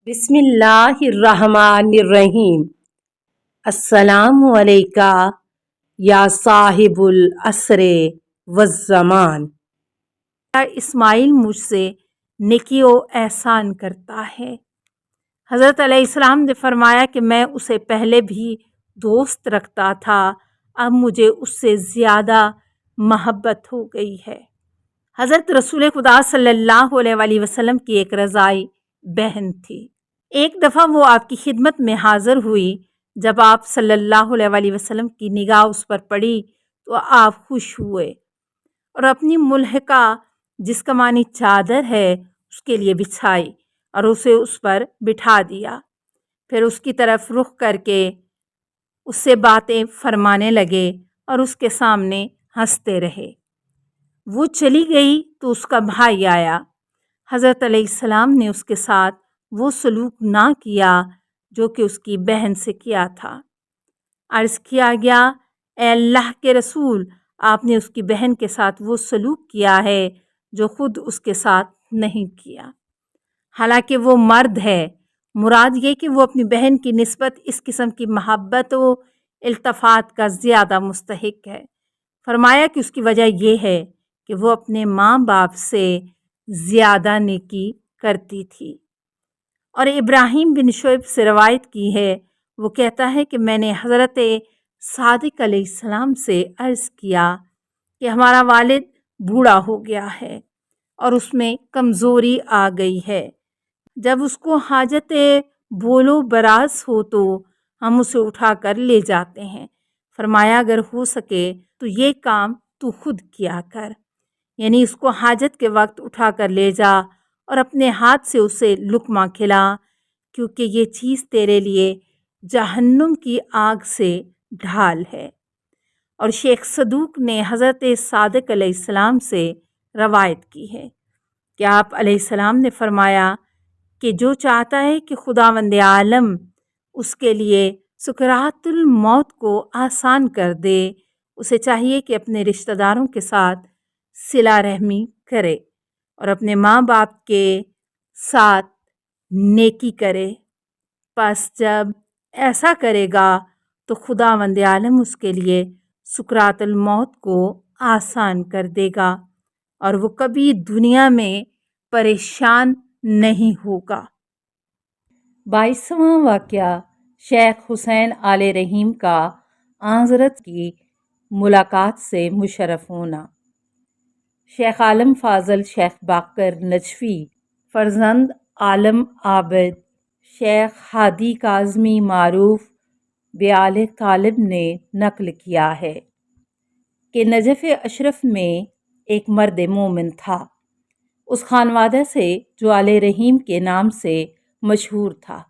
بسم اللہ الرحمن الرحیم۔ السلام علیکہ یا صاحب العصر والزمان۔ اسماعیل مجھ سے نیکی و احسان کرتا ہے۔ حضرت علیہ السلام نے فرمایا کہ میں اسے پہلے بھی دوست رکھتا تھا، اب مجھے اس سے زیادہ محبت ہو گئی ہے۔ حضرت رسول خدا صلی اللہ علیہ وآلہ وسلم کی ایک رضائی بہن تھی۔ ایک دفعہ وہ آپ کی خدمت میں حاضر ہوئی۔ جب آپ صلی اللہ علیہ وآلہ وسلم کی نگاہ اس پر پڑی تو آپ خوش ہوئے اور اپنی ملحقہ جس کا معنی چادر ہے اس کے لیے بچھائی اور اسے اس پر بٹھا دیا۔ پھر اس کی طرف رخ کر کے اس سے باتیں فرمانے لگے اور اس کے سامنے ہنستے رہے۔ وہ چلی گئی تو اس کا بھائی آیا۔ حضرت علیہ السلام نے اس کے ساتھ وہ سلوک نہ کیا جو کہ اس کی بہن سے کیا تھا۔ عرض کیا گیا، اے اللہ کے رسول، آپ نے اس کی بہن کے ساتھ وہ سلوک کیا ہے جو خود اس کے ساتھ نہیں کیا۔ حالانکہ وہ مرد ہے، مراد یہ کہ وہ اپنی بہن کی نسبت اس قسم کی محبت و التفات کا زیادہ مستحق ہے۔ فرمایا کہ اس کی وجہ یہ ہے کہ وہ اپنے ماں باپ سے زیادہ نیکی کرتی تھی۔ اور ابراہیم بن شعیب سے روایت کی ہے، وہ کہتا ہے کہ میں نے حضرت صادق علیہ السلام سے عرض کیا کہ ہمارا والد بوڑھا ہو گیا ہے اور اس میں کمزوری آ گئی ہے۔ جب اس کو حاجت بولو براز ہو تو ہم اسے اٹھا کر لے جاتے ہیں۔ فرمایا اگر ہو سکے تو یہ کام تو خود کیا کر، یعنی اس کو حاجت کے وقت اٹھا کر لے جا اور اپنے ہاتھ سے اسے لقمہ کھلا، کیونکہ یہ چیز تیرے لیے جہنم کی آگ سے ڈھال ہے۔ اور شیخ صدوق نے حضرت صادق علیہ السلام سے روایت کی ہے کہ آپ علیہ السلام نے فرمایا کہ جو چاہتا ہے کہ خداوند عالم اس کے لیے سکرات الموت کو آسان کر دے، اسے چاہیے کہ اپنے رشتہ داروں کے ساتھ صلہ رحمی کرے اور اپنے ماں باپ کے ساتھ نیکی کرے۔ پس جب ایسا کرے گا تو خداوند عالم اس کے لیے سکرات الموت کو آسان کر دے گا اور وہ کبھی دنیا میں پریشان نہیں ہوگا۔ 22واں واقعہ شیخ حسین آل رحیم کا حضرت کی ملاقات سے مشرف ہونا۔ شیخ عالم فاضل شیخ باقر نجفی فرزند عالم عابد شیخ ہادی کاظمی معروف بآل طالب نے نقل کیا ہے کہ نجف اشرف میں ایک مرد مومن تھا، اس خانوادہ سے جو آل رحیم کے نام سے مشہور تھا،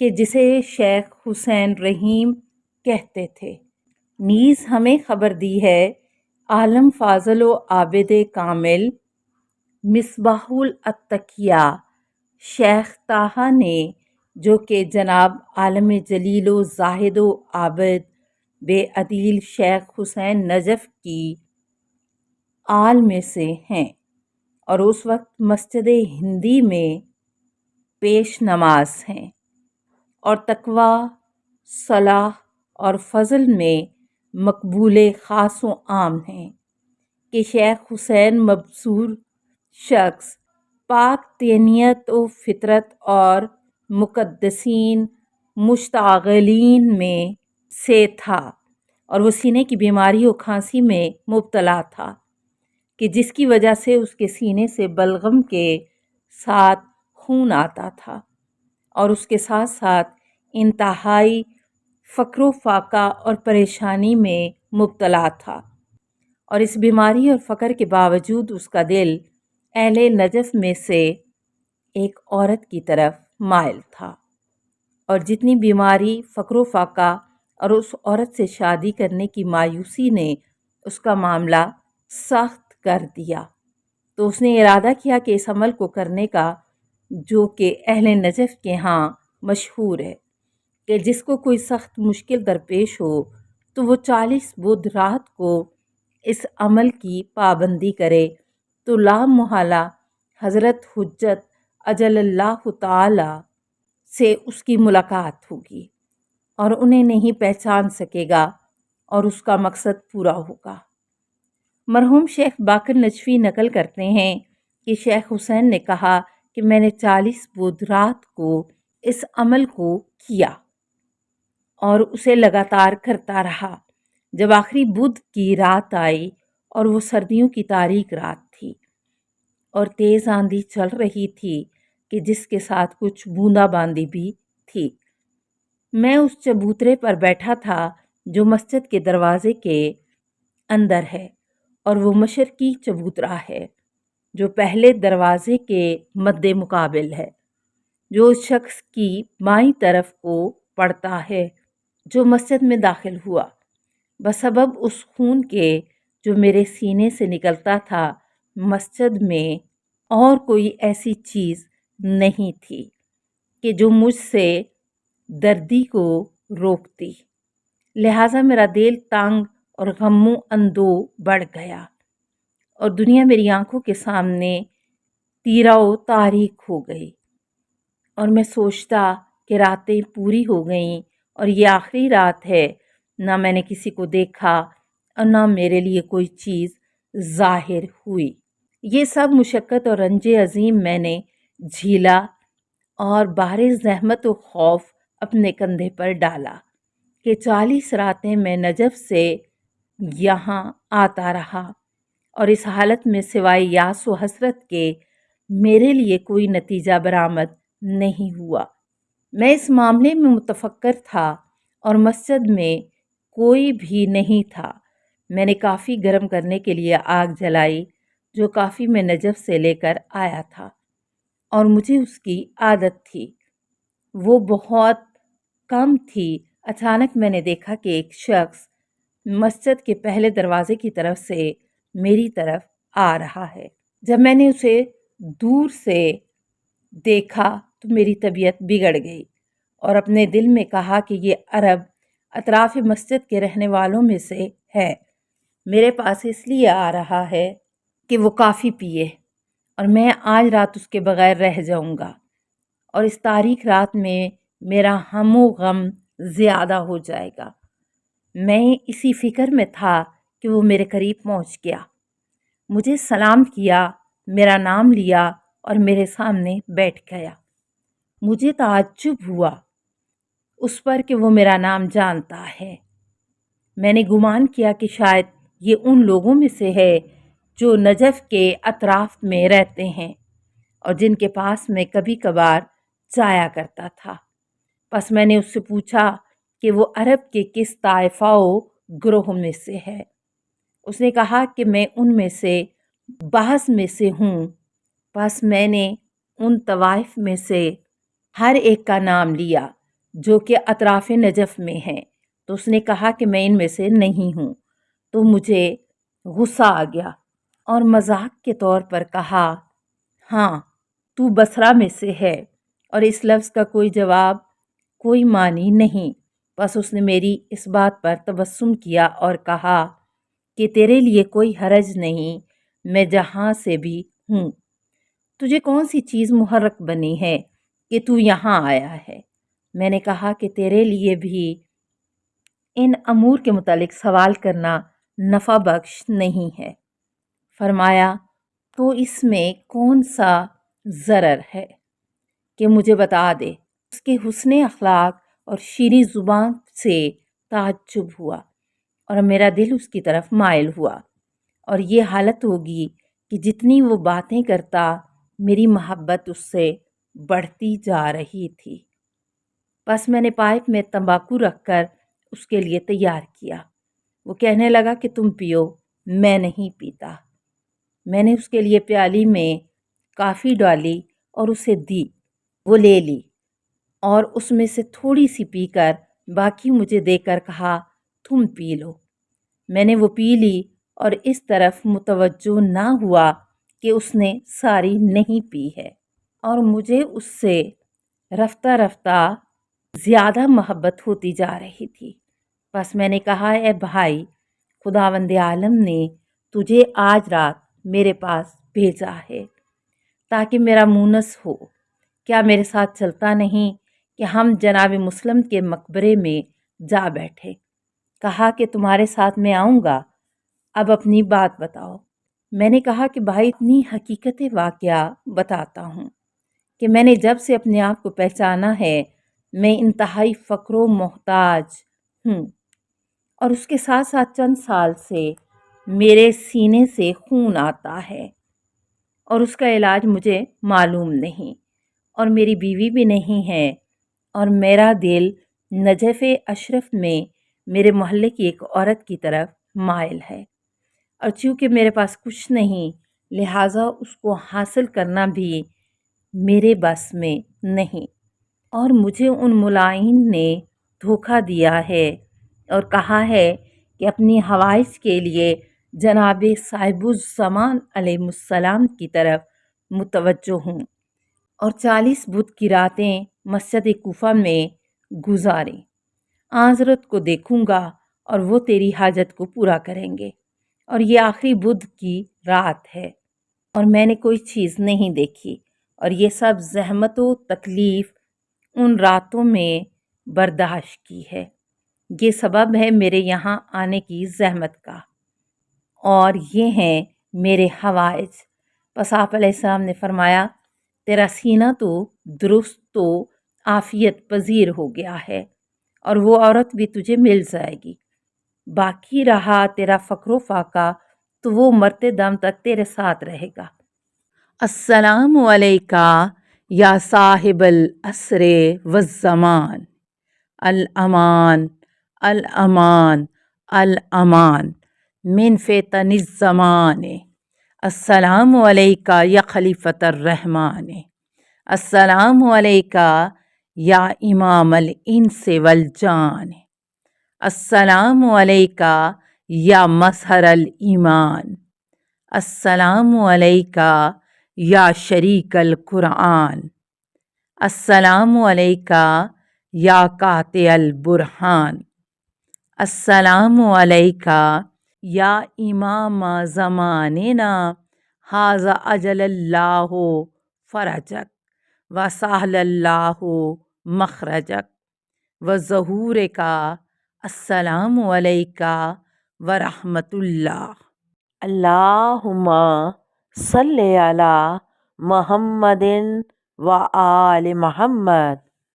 کہ جسے شیخ حسین رحیم کہتے تھے۔ نیز ہمیں خبر دی ہے عالم فاضل و عابد کامل مصباح الاتقیاء شیخ طٰہٰ نے، جو کہ جناب عالم جلیل و زاہد و عابد بے عدیل شیخ حسین نجف کی آل میں سے ہیں اور اس وقت مسجد ہندی میں پیش نماز ہیں اور تقویٰ، صلاح اور فضل میں مقبول خاص و عام ہیں، کہ شیخ حسین مبصور شخص پاک طینیت و فطرت اور مقدسین مشتاغلین میں سے تھا اور وہ سینے کی بیماری و کھانسی میں مبتلا تھا، کہ جس کی وجہ سے اس کے سینے سے بلغم کے ساتھ خون آتا تھا اور اس کے ساتھ ساتھ انتہائی فقر و فاقہ اور پریشانی میں مبتلا تھا، اور اس بیماری اور فقر کے باوجود اس کا دل اہل نجف میں سے ایک عورت کی طرف مائل تھا، اور جتنی بیماری، فقر و فاقہ اور اس عورت سے شادی کرنے کی مایوسی نے اس کا معاملہ سخت کر دیا، تو اس نے ارادہ کیا کہ اس عمل کو کرنے کا جو کہ اہل نجف کے ہاں مشہور ہے، کہ جس کو کوئی سخت مشکل درپیش ہو تو وہ 40 بدھ رات کو اس عمل کی پابندی کرے تو لا محالہ حضرت حجت اجل اللہ تعالی سے اس کی ملاقات ہوگی اور انہیں نہیں پہچان سکے گا اور اس کا مقصد پورا ہوگا۔ مرحوم شیخ باقر نجفی نقل کرتے ہیں کہ شیخ حسین نے کہا کہ میں نے 40 بدھ رات کو اس عمل کو کیا اور اسے لگاتار کرتا رہا۔ جب آخری بدھ کی رات آئی اور وہ سردیوں کی تاریک رات تھی اور تیز آندھی چل رہی تھی کہ جس کے ساتھ کچھ بوندا باندی بھی تھی، میں اس چبوترے پر بیٹھا تھا جو مسجد کے دروازے کے اندر ہے، اور وہ مشرقی چبوترا ہے جو پہلے دروازے کے مد مقابل ہے، جو اس شخص کی بائیں طرف کو پڑتا ہے جو مسجد میں داخل ہوا۔ بسبب اس خون کے جو میرے سینے سے نکلتا تھا، مسجد میں اور کوئی ایسی چیز نہیں تھی کہ جو مجھ سے دردی کو روکتی، لہٰذا میرا دل تنگ اور غم و اندو بڑھ گیا اور دنیا میری آنکھوں کے سامنے تیرا و تاریک ہو گئی، اور میں سوچتا کہ راتیں پوری ہو گئیں اور یہ آخری رات ہے۔ نہ میں نے کسی کو دیکھا اور نہ میرے لیے کوئی چیز ظاہر ہوئی۔ یہ سب مشقت اور رنج عظیم میں نے جھیلا اور بار زحمت و خوف اپنے کندھے پر ڈالا کہ 40 راتیں میں نجف سے یہاں آتا رہا، اور اس حالت میں سوائے یاس و حسرت کے میرے لیے کوئی نتیجہ برآمد نہیں ہوا۔ میں اس معاملے میں متفکر تھا اور مسجد میں کوئی بھی نہیں تھا۔ میں نے کافی گرم کرنے کے لیے آگ جلائی جو کافی میں نجف سے لے کر آیا تھا اور مجھے اس کی عادت تھی، وہ بہت کم تھی۔ اچانک میں نے دیکھا کہ ایک شخص مسجد کے پہلے دروازے کی طرف سے میری طرف آ رہا ہے۔ جب میں نے اسے دور سے دیکھا تو میری طبیعت بگڑ گئی اور اپنے دل میں کہا کہ یہ عرب اطراف مسجد کے رہنے والوں میں سے ہے، میرے پاس اس لیے آ رہا ہے کہ وہ کافی پیے اور میں آج رات اس کے بغیر رہ جاؤں گا، اور اس تاریک رات میں میرا ہم و غم زیادہ ہو جائے گا۔ میں اسی فکر میں تھا کہ وہ میرے قریب پہنچ گیا، مجھے سلام کیا، میرا نام لیا اور میرے سامنے بیٹھ گیا۔ مجھے تعجب ہوا اس پر کہ وہ میرا نام جانتا ہے۔ میں نے گمان کیا کہ شاید یہ ان لوگوں میں سے ہے جو نجف کے اطراف میں رہتے ہیں اور جن کے پاس میں کبھی کبھار جایا کرتا تھا۔ پس میں نے اس سے پوچھا کہ وہ عرب کے کس طائفہ و گروہ میں سے ہے۔ اس نے کہا کہ میں ان میں سے بعض میں سے ہوں۔ پس میں نے ان طوائف میں سے ہر ایک کا نام لیا جو کہ اطراف نجف میں ہیں، تو اس نے کہا کہ میں ان میں سے نہیں ہوں۔ تو مجھے غصہ آ گیا اور مذاق کے طور پر کہا، ہاں تو بصرہ میں سے ہے، اور اس لفظ کا کوئی جواب کوئی معنی نہیں۔ پس اس نے میری اس بات پر تبسم کیا اور کہا کہ تیرے لیے کوئی حرج نہیں، میں جہاں سے بھی ہوں۔ تجھے کون سی چیز محرک بنی ہے کہ تو یہاں آیا ہے؟ میں نے کہا کہ تیرے لیے بھی ان امور کے متعلق سوال کرنا نفع بخش نہیں ہے۔ فرمایا، تو اس میں کون سا ضرر ہے کہ مجھے بتا دے۔ اس کے حسن اخلاق اور شیریں زبان سے تعجب ہوا اور میرا دل اس کی طرف مائل ہوا، اور یہ حالت ہوگی کہ جتنی وہ باتیں کرتا میری محبت اس سے بڑھتی جا رہی تھی۔ پس میں نے پائپ میں تمباکو رکھ کر اس کے لیے تیار کیا۔ وہ کہنے لگا کہ تم پیو، میں نہیں پیتا۔ میں نے اس کے لیے پیالی میں کافی ڈالی اور اسے دی۔ وہ لے لی اور اس میں سے تھوڑی سی پی کر باقی مجھے دے کر کہا، تم پی لو۔ میں نے وہ پی لی اور اس طرف متوجہ نہ ہوا کہ اس نے ساری نہیں پی ہے، اور مجھے اس سے رفتہ رفتہ زیادہ محبت ہوتی جا رہی تھی۔ بس میں نے کہا، اے بھائی، خداوند عالم نے تجھے آج رات میرے پاس بھیجا ہے تاکہ میرا مونس ہو، کیا میرے ساتھ چلتا نہیں کہ ہم جناب مسلم کے مقبرے میں جا بیٹھے۔ کہا کہ تمہارے ساتھ میں آؤں گا، اب اپنی بات بتاؤ۔ میں نے کہا کہ بھائی اتنی حقیقت واقعہ بتاتا ہوں کہ میں نے جب سے اپنے آپ کو پہچانا ہے میں انتہائی فقر و محتاج ہوں، اور اس کے ساتھ ساتھ چند سال سے میرے سینے سے خون آتا ہے اور اس کا علاج مجھے معلوم نہیں، اور میری بیوی بھی نہیں ہے، اور میرا دل نجف اشرف میں میرے محلے کی ایک عورت کی طرف مائل ہے، اور چونکہ میرے پاس کچھ نہیں لہٰذا اس کو حاصل کرنا بھی میرے بس میں نہیں، اور مجھے ان ملائن نے دھوکہ دیا ہے اور کہا ہے کہ اپنی حوائج کے لیے جناب صاحب الزمان علیہ السلام کی طرف متوجہ ہوں، اور 40 بدھ کی راتیں مسجد کوفہ میں گزاریں۔ حضرت کو دیکھوں گا اور وہ تیری حاجت کو پورا کریں گے، اور یہ آخری بدھ کی رات ہے اور میں نے کوئی چیز نہیں دیکھی، اور یہ سب زحمت و تکلیف ان راتوں میں برداشت کی ہے۔ یہ سبب ہے میرے یہاں آنے کی زحمت کا، اور یہ ہیں میرے حوائج۔ پس آپ علیہ السلام نے فرمایا تیرا سینہ تو درست و عافیت پذیر ہو گیا ہے، اور وہ عورت بھی تجھے مل جائے گی۔ باقی رہا تیرا فقر و فاقہ تو وہ مرتے دم تک تیرے ساتھ رہے گا۔ السلام علیکہ یا صاحب العصر والزمان، الامان الامان الامان من فتن الزمان۔ السلام علیکہ یا خلیفۃ الرحمن، السلام علیکہ یا امام الانس والجان، السلام علیکہ یا مظہر الایمان، السلام علیکہ یا شریک القرآن، السلام علیکہ یا قاطع البرہان، السلام علیکہ یا امام زماننا ھذا اجل اللہ فرجک وسہل اللہ مخرجک وظہورک۔ السلام علیکہ ورحمۃ اللہ۔ اللہم صلی علی محمد و آل محمد۔